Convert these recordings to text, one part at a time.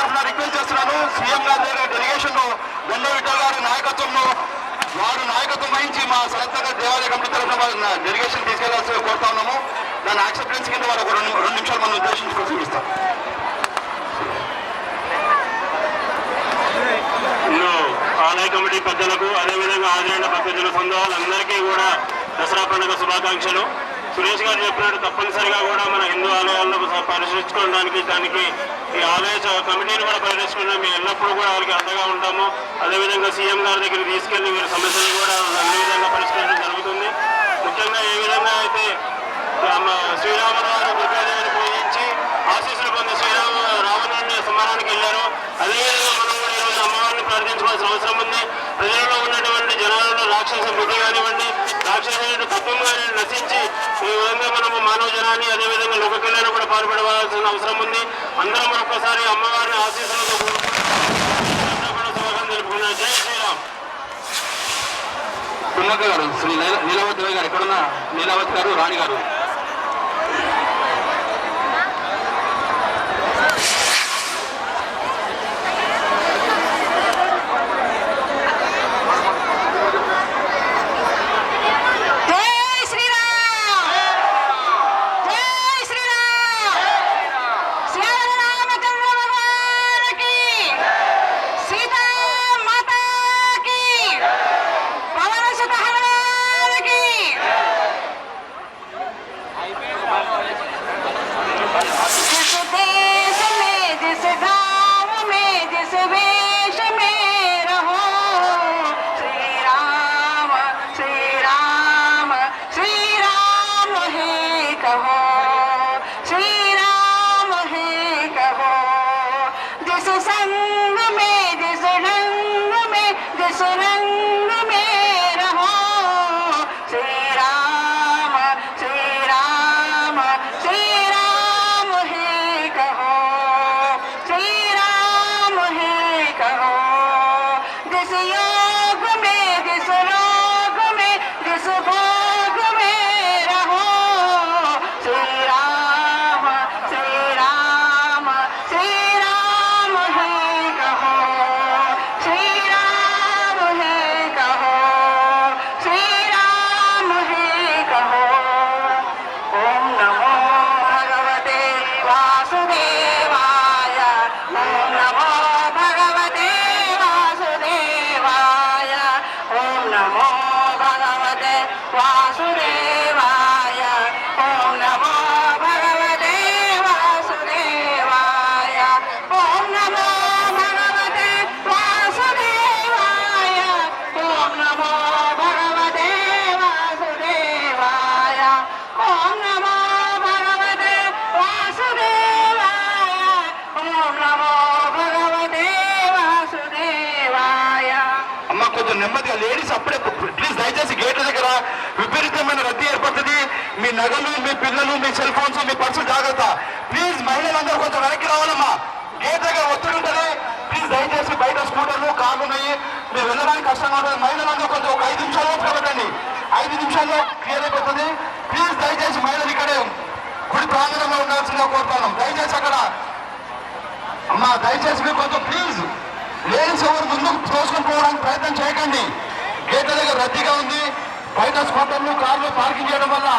తరఫున రిక్వెస్ట్ చేస్తున్నాను. సీఎం గారి దగ్గర డెలిగేషన్ గండ విఠల్ గారి నాయకత్వంలో వారు నాయకత్వం వహించి మా సనత్నగర్ దేవాలయ కమిటీ తరఫున డెలిగేషన్ తీసుకెళ్లాల్సి కోరుతా ఉన్నాము. దాని యాక్సెప్టెన్స్ కింద వారు ఒక 2 నిమిషాలు మనం ఉద్దేశించి ప్రసంగిస్తాం. ఆలయ కమిటీ పెద్దలకు, అదేవిధంగా హాజరైన భక్తుల సొందరులందరికీ కూడా దసరా పండుగ శుభాకాంక్షలు. సురేష్ గారు చెప్పినట్టు తప్పనిసరిగా కూడా మన హిందూ ఆలయాలను పరిరక్షించుకోవడానికి, దానికి ఈ ఆలయ కమిటీని కూడా పరిరక్షించడం మేము ఎల్లప్పుడూ కూడా వారికి అండగా ఉంటాము. అదేవిధంగా సీఎం గారి దగ్గరికి తీసుకెళ్లి వీరి సమస్యలు కూడా అన్ని విధంగా పరిష్కరించడం జరుగుతుంది. ముఖ్యంగా ఏ విధంగా అయితే శ్రీరామరావు దుర్గాదేవిని పూజించి ఆశీస్సులు పొంది రావణుని సంహారానికి వెళ్ళారు, అదేవిధంగా మనం కూడా ఈరోజు అమ్మవారిని ప్రార్థించుకోవాల్సిన అవసరం ఉంది. ప్రజలలో ఉన్నటువంటి జనాలలో రాక్షస బుద్ధి కానివ్వండి, రాక్షసుని తత్వం కానీ నశించి ఈ విధంగా మనము మానవ జనాన్ని అదేవిధంగా లోక కళ్యాణం కూడా పాల్పడవలసిన అవసరం ఉంది. అందరం మరొకసారి అమ్మవారిని ఆశీస్సులతో స్వాగతం తెలుపుకున్నారు. జై శ్రీరామ్. తుమ్మక్క గారు, శ్రీ నీలావతి గారు ఎక్కడున్నా, నీలావతి గారు, రాణి గారు. నెమ్మదిగా లేడీస్ అప్పుడే ప్లీజ్ దయచేసి గేట్ల దగ్గర విపరీతమైన రద్దీ ఏర్పడుతుంది. మీ నగలు, మీ పిల్లలు, మీ సెల్ ఫోన్స్, మీ పర్సులు జాగ్రత్త. ప్లీజ్ మహిళలందరూ కొంచెం వెనక్కి రావాలమ్మా. గేట్ దగ్గర ఒత్తిడి ఉంటుంది. ప్లీజ్ దయచేసి బయట స్కూటర్లు, కార్లు ఉన్నాయి, మీరు వెళ్ళడానికి కష్టంగా ఉంటుంది. మహిళలందరూ కొంచెం ఒక 5 నిమిషాలు పెట్టండి. 5 నిమిషాల్లో క్లియర్ అయిపోతుంది. ప్లీజ్ దయచేసి మహిళలు ఇక్కడే గుడి ప్రాంగణంలో ఉండాల్సిందిగా కోరుతున్నాం. దయచేసి అక్కడ అమ్మా దయచేసి మీరు కొంచెం ప్లీజ్ లేడీస్ ఎవరు ముందుకు తోసుకొని పోవడానికి ప్రయత్నం చేయకండి. గేట్ల దగ్గర రద్దీగా ఉంది. బయట స్కూటర్లు, కార్లు పార్కింగ్ చేయడం వల్ల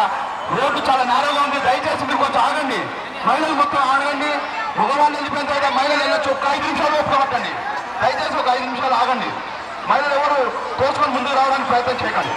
రోడ్డు చాలా నేరగా ఉంది. దయచేసి మీరు కొంచెం ఆగండి. మహిళలు మొత్తం ఆగండి. మగవాళ్ళు వెళ్ళిపోయిన తర్వాత మహిళలు వెళ్ళొచ్చు. ఒక 5 నిమిషాలు ఒప్పుకోబట్టండి. దయచేసి ఒక 5 నిమిషాలు ఆగండి. మహిళలు ఎవరు తోసుకొని ముందుకు రావడానికి ప్రయత్నం చేయకండి.